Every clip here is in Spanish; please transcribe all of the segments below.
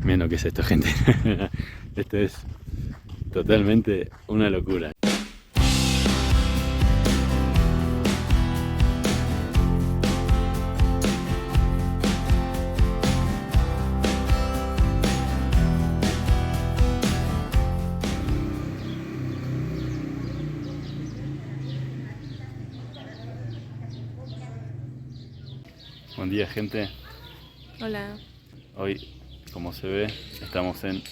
Miren lo que es esto, gente. Esto es totalmente una locura. Buen día, gente. Hola. Hoy, como se ve, estamos en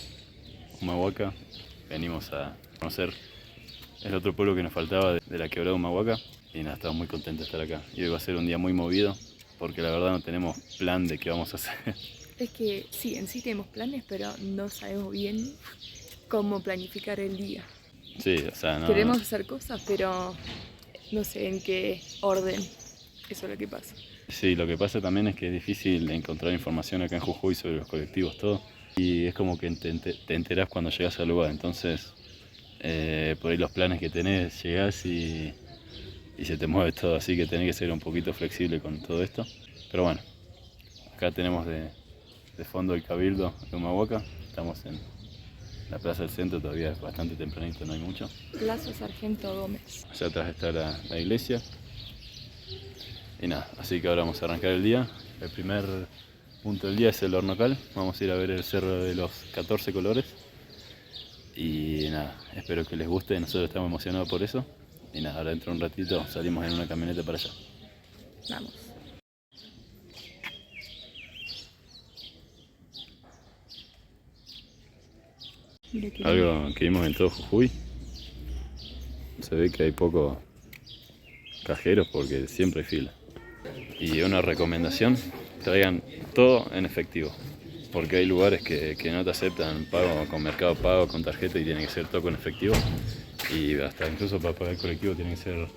Humahuaca. Venimos a conocer el otro pueblo que nos faltaba de la quebrada Humahuaca. Y nada, estamos muy contentos de estar acá. Y hoy va a ser un día muy movido, porque la verdad no tenemos plan de qué vamos a hacer. Es que sí, en sí tenemos planes, pero no sabemos bien cómo planificar el día. Sí, o sea, no. Queremos hacer cosas, pero no sé en qué orden. Eso es lo que pasa. Sí, lo que pasa también es que es difícil encontrar información acá en Jujuy sobre los colectivos, todo. Y es como que te enterás cuando llegas al lugar. Entonces, por ahí los planes que tenés, llegás y se te mueve todo. Así que tenés que ser un poquito flexible con todo esto. Pero bueno, acá tenemos de fondo el Cabildo de Humahuaca. Estamos en la plaza del centro, todavía es bastante tempranito, no hay mucho. Plaza Sargento Gómez. Allá atrás está la iglesia. Y nada, así que ahora vamos a arrancar el día. El primer punto del día es el Hornocal. Vamos a ir a ver el cerro de los 14 colores. Y nada, espero que les guste, nosotros estamos emocionados por eso. Y nada, ahora dentro de un ratito salimos en una camioneta para allá. Vamos. Algo que vimos en todo Jujuy, se ve que hay pocos cajeros porque siempre hay fila. Y una recomendación, traigan todo en efectivo, porque hay lugares que no te aceptan pago con Mercado Pago, con tarjeta, y tiene que ser todo con efectivo. Y hasta incluso para pagar el colectivo tiene que ser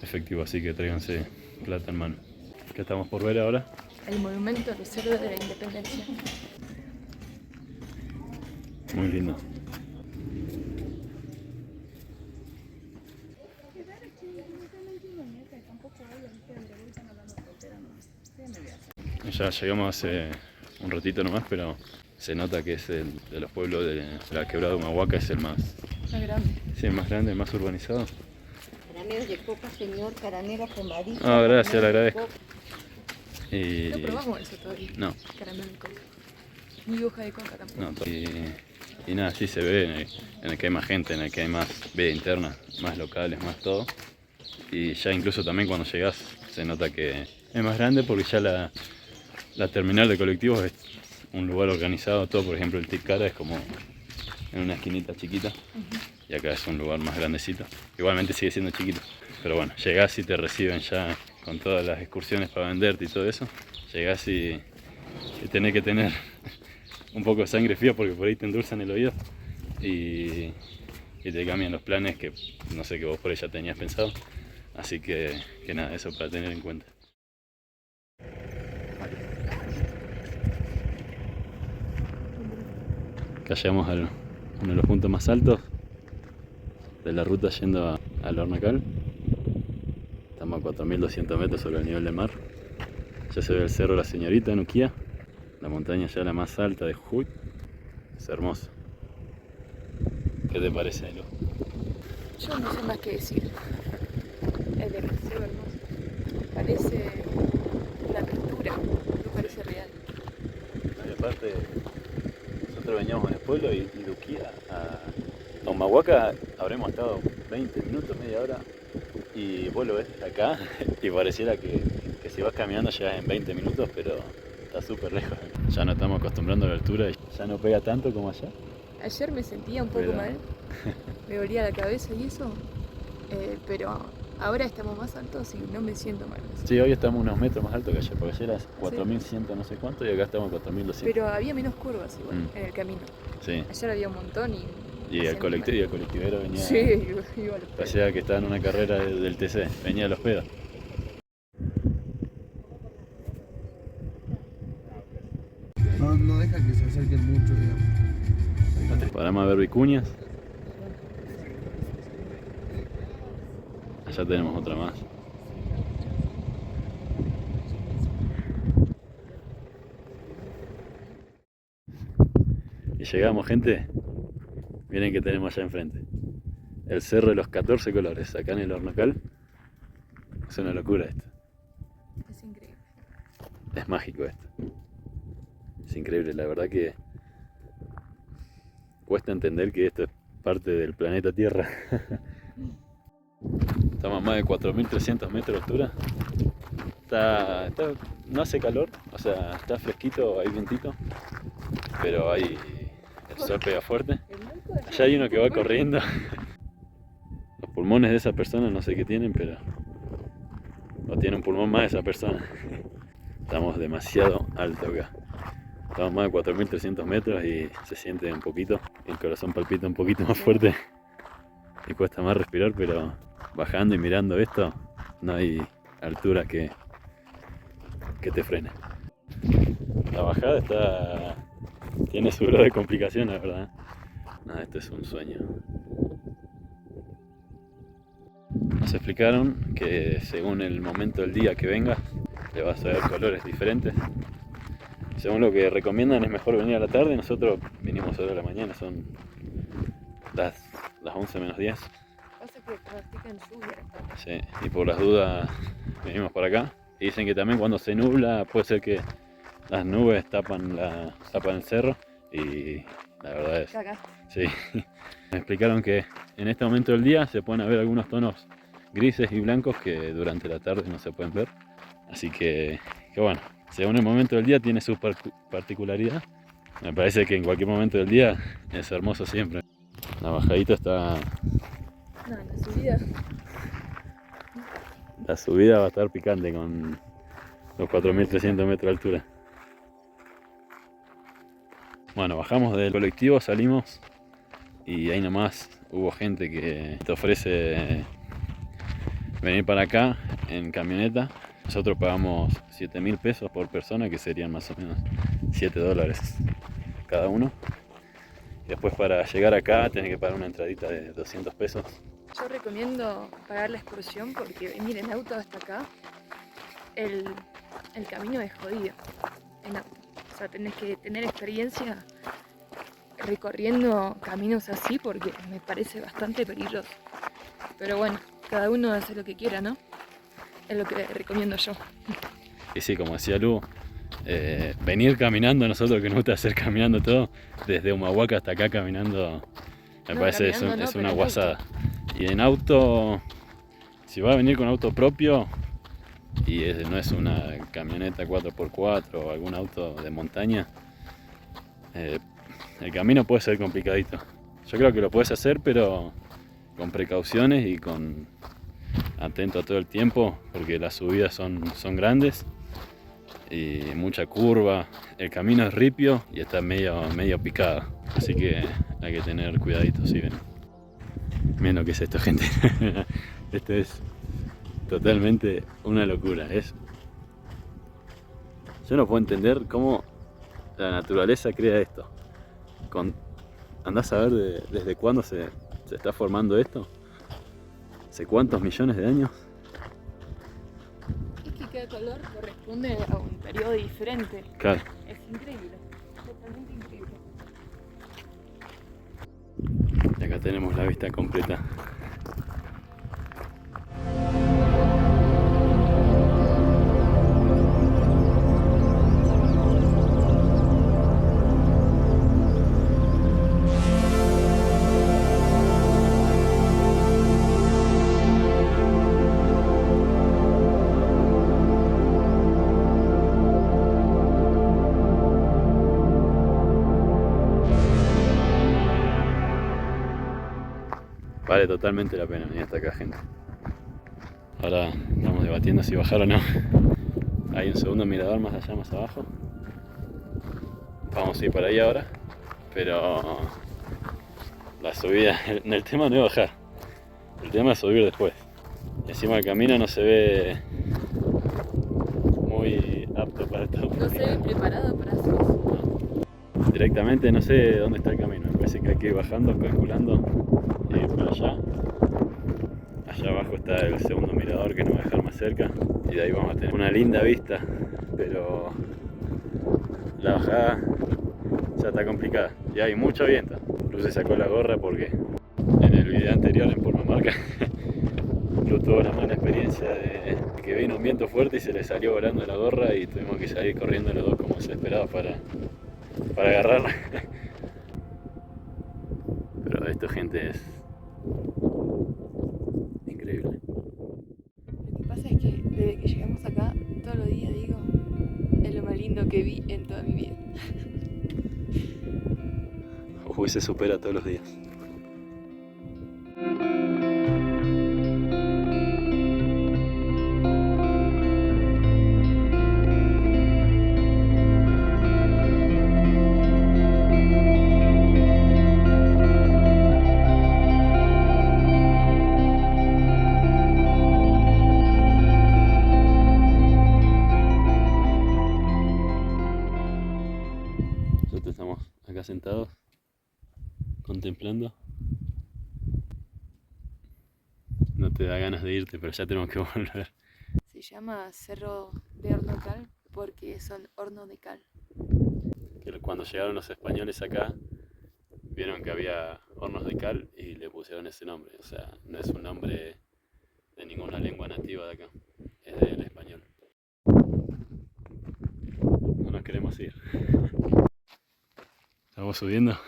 efectivo, así que tráiganse plata en mano. ¿Qué estamos por ver ahora? El monumento a los héroes de la independencia. Muy lindo. Ya llegamos hace un ratito nomás, pero se nota que es el de los pueblos de la quebrada de Humahuaca, es el más grande. Sí, el más grande, el más urbanizado. Caramelos de coca, señor, caramelos con varilla. Ah, gracias, le agradezco. Y... No probamos eso todavía. No. Caramelo de coca. Ni hoja de coca tampoco. No, y nada, sí se ve en el que hay más gente, en el que hay más vida interna, más locales, más todo. Y ya incluso también cuando llegás se nota que es más grande porque ya la terminal de colectivos es un lugar organizado, todo. Por ejemplo, el Tikara es como en una esquinita chiquita. Y acá es un lugar más grandecito. Igualmente sigue siendo chiquito. Pero bueno, llegás y te reciben ya con todas las excursiones para venderte y todo eso. Llegás y tenés que tener un poco de sangre fría porque por ahí te endulzan el oído. Y te cambian los planes que no sé, que vos por ahí ya tenías pensado. Así que nada, eso para tener en cuenta. Acá llegamos a uno de los puntos más altos de la ruta yendo al Hornocal. Estamos a 4200 metros sobre el nivel del mar. Ya se ve el cerro La Señorita en Uquía, la montaña ya la más alta de Jujuy. Es hermoso. ¿Qué te parece, Elo? Yo no sé más qué decir. Es demasiado hermoso. Parece una pintura, no parece real. Y aparte, nosotros veníamos del pueblo y de Uquía a Humahuaca habremos estado 20 minutos, media hora. Y vos lo ves acá y pareciera que si vas caminando llegas en 20 minutos, pero está súper lejos. Ya no estamos acostumbrando a la altura y ya no pega tanto como allá. Ayer me sentía un poco mal, me dolía la cabeza y eso, pero ahora estamos más altos y no me siento mal. Sí, hoy estamos unos metros más altos que ayer, porque ayer era 4100 no sé cuánto y acá estamos 4200. Pero había menos curvas igual en el camino. Sí. Ayer había un montón y el colectivero venía. Sí, iba a los pedos. Parecía que estaba en una carrera del TC, venía a los pedos. No deja que se acerquen mucho, digamos. Paramos a ver vicuñas. Allá tenemos otra más. Y llegamos, gente. Miren que tenemos allá enfrente. El Cerro de los 14 Colores, acá en el Hornocal. Es una locura esto. Es increíble. Es mágico esto. Es increíble, la verdad que cuesta entender que esto es parte del planeta Tierra. Estamos a más de 4.300 metros de altura. No hace calor, o sea, está fresquito, hay vientito, pero el sol pega fuerte. Allá hay uno que va corriendo. Los pulmones de esa persona no sé qué tienen, pero no tiene un pulmón más esa persona. Estamos demasiado alto acá. Estamos más de 4.300 metros y se siente un poquito, el corazón palpita un poquito más fuerte y cuesta más respirar, pero bajando y mirando esto no hay altura que te frene. La bajada tiene su grado de complicación, la verdad. No, esto es un sueño. Nos explicaron que según el momento del día que vengas, le vas a ver colores diferentes. Según lo que recomiendan es mejor venir a la tarde. Nosotros vinimos ahora a la mañana, son las 11 menos 10. Pasa que practican lluvia. Sí, y por las dudas venimos por acá. Y dicen que también cuando se nubla puede ser que las nubes tapan el cerro y la verdad es... Cagaste. Sí, me explicaron que en este momento del día se pueden ver algunos tonos grises y blancos que durante la tarde no se pueden ver. Así que bueno, según el momento del día tiene su particularidad. Me parece que en cualquier momento del día es hermoso siempre. La bajadita está... No, la subida. La subida va a estar picante con los 4.300 metros de altura. Bueno, bajamos del colectivo, salimos y ahí nomás hubo gente que te ofrece venir para acá en camioneta. Nosotros pagamos 7.000 pesos por persona, que serían más o menos $7 cada uno. Y después para llegar acá tenés que pagar una entradita de 200 pesos. Yo recomiendo pagar la excursión porque venir en auto hasta acá, el camino es jodido en auto. O sea, tenés que tener experiencia recorriendo caminos así porque me parece bastante peligroso. Pero bueno, cada uno hace lo que quiera, ¿no? Es lo que recomiendo yo. Y sí, como decía Lu, venir caminando, nosotros que nos gusta hacer caminando todo, desde Humahuaca hasta acá caminando, me parece es una guasada. Y en auto, si va a venir con auto propio y no es una camioneta 4x4 o algún auto de montaña, el camino puede ser complicadito. Yo creo que lo puedes hacer, pero con precauciones y atento a todo el tiempo, porque las subidas son grandes y mucha curva. El camino es ripio y está medio picado, así que hay que tener cuidadito si ven. Miren lo que es esto, gente. Esto es totalmente una locura. Yo no puedo entender cómo la naturaleza crea esto. Andás a ver desde cuándo se está formando esto. ¿Hace cuántos millones de años? Es que cada color corresponde a un periodo diferente. Claro. Es increíble, totalmente increíble. Y acá tenemos la vista completa. Vale totalmente la pena venir hasta acá, gente. Ahora estamos debatiendo si bajar o no. Hay un segundo mirador más allá, más abajo. Vamos a ir para ahí ahora. Pero la subida, el tema no es bajar. El tema es subir después. Encima el camino no se ve muy apto para esto. No se ve preparado para hacer eso. Directamente no sé dónde está el camino. Me parece que hay que ir bajando, calculando. Y por allá abajo está el segundo mirador que nos va a dejar más cerca y de ahí vamos a tener una linda vista, pero la bajada ya está complicada. Y hay mucho viento. Luz se sacó la gorra porque en el video anterior en Purmamarca Lu tuvo una mala experiencia de que vino un viento fuerte y se le salió volando la gorra y tuvimos que salir corriendo los dos como desesperados para agarrarla. Pero esto, gente, es increíble. Lo que pasa es que desde que llegamos acá, todos los días digo, es lo más lindo que vi en toda mi vida. Uy, se supera todos los días. Nosotros estamos acá sentados contemplando. No te da ganas de irte, pero ya tenemos que volver. Se llama Cerro de Horno Cal porque son hornos de cal. Que cuando llegaron los españoles acá, vieron que había hornos de cal y le pusieron ese nombre. O sea, no es un nombre de ninguna lengua nativa de acá, es del español. No nos queremos ir. Estamos subiendo.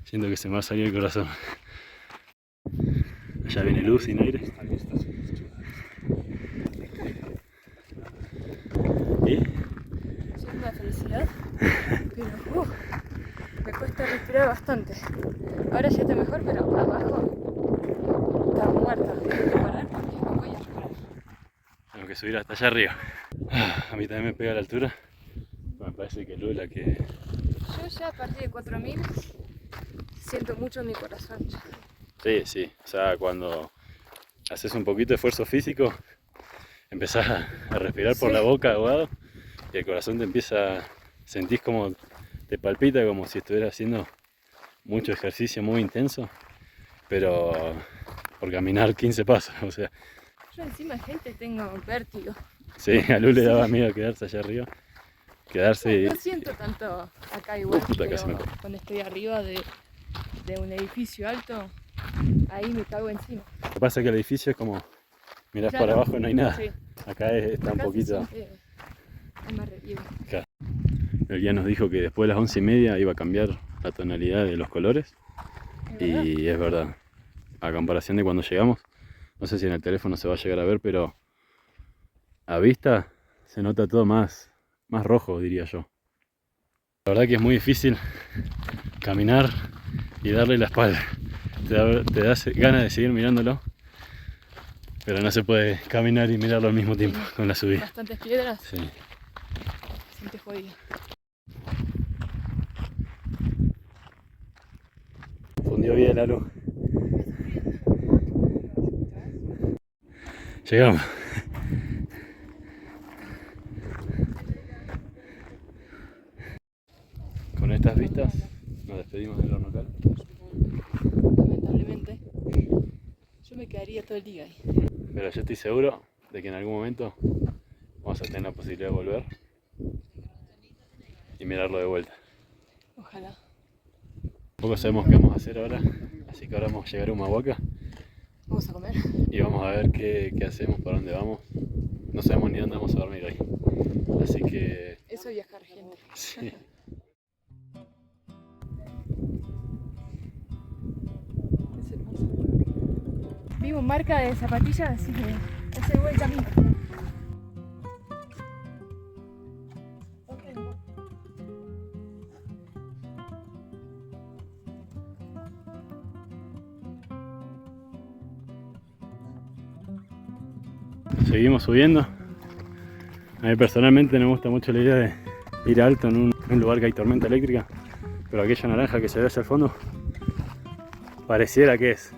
Siento que se me va a salir el corazón. Allá viene luz sin aire. ¿Y? Es una felicidad, pero me cuesta respirar bastante. Ahora ya está mejor, pero abajo está muerta. Tengo que parar porque no voy a respirar. Tengo que subir hasta allá arriba. A mí también me pega la altura. Me parece que Luz la que... Yo ya a partir de 4000 siento mucho en mi corazón. Sí, sí. O sea, cuando haces un poquito de esfuerzo físico, empezás a respirar por la boca ahogado y el corazón te empieza, sentís como te palpita como si estuvieras haciendo mucho ejercicio muy intenso, pero por caminar 15 pasos, o sea. Yo encima, gente, tengo vértigo. Sí, a Lu le daba miedo quedarse allá arriba. Quedarse... No siento tanto acá igual, Puta, casi pero me cae. cuando estoy arriba de un edificio alto, ahí me cago encima. Lo que pasa es que el edificio es como, mirás Claro, para abajo y no hay nada. sí. Acá está un Acá se poquito... siente más relieve. El guía nos dijo que después de las 11:30 iba a cambiar la tonalidad de los colores. ¿Es verdad? Y es verdad, a comparación de cuando llegamos, no sé si en el teléfono se va a llegar a ver, pero a vista se nota todo más rojo, diría yo. La verdad que es muy difícil caminar y darle la espalda. Te da ganas de seguir mirándolo, pero no se puede caminar y mirarlo al mismo tiempo con la subida. Bastantes piedras, Sí. se siente jodido. Fundió bien la luz. Llegamos. Con estas vistas nos despedimos del horno cal. Lamentablemente, yo me quedaría todo el día ahí. Pero yo estoy seguro de que en algún momento vamos a tener la posibilidad de volver y mirarlo de vuelta. Ojalá. Tampoco sabemos qué vamos a hacer ahora, así que ahora vamos a llegar a Humahuaca Vamos a comer. y vamos a ver qué hacemos, para dónde vamos. No sabemos ni dónde vamos a dormir hoy. Así que... Eso es viajar, gente. sí. Es hermoso. Vivo marca de zapatillas, así que es el buen camino. Seguimos subiendo. A mí personalmente me gusta mucho la idea de ir alto en un lugar que hay tormenta eléctrica, pero aquella naranja que se ve hacia el fondo pareciera que es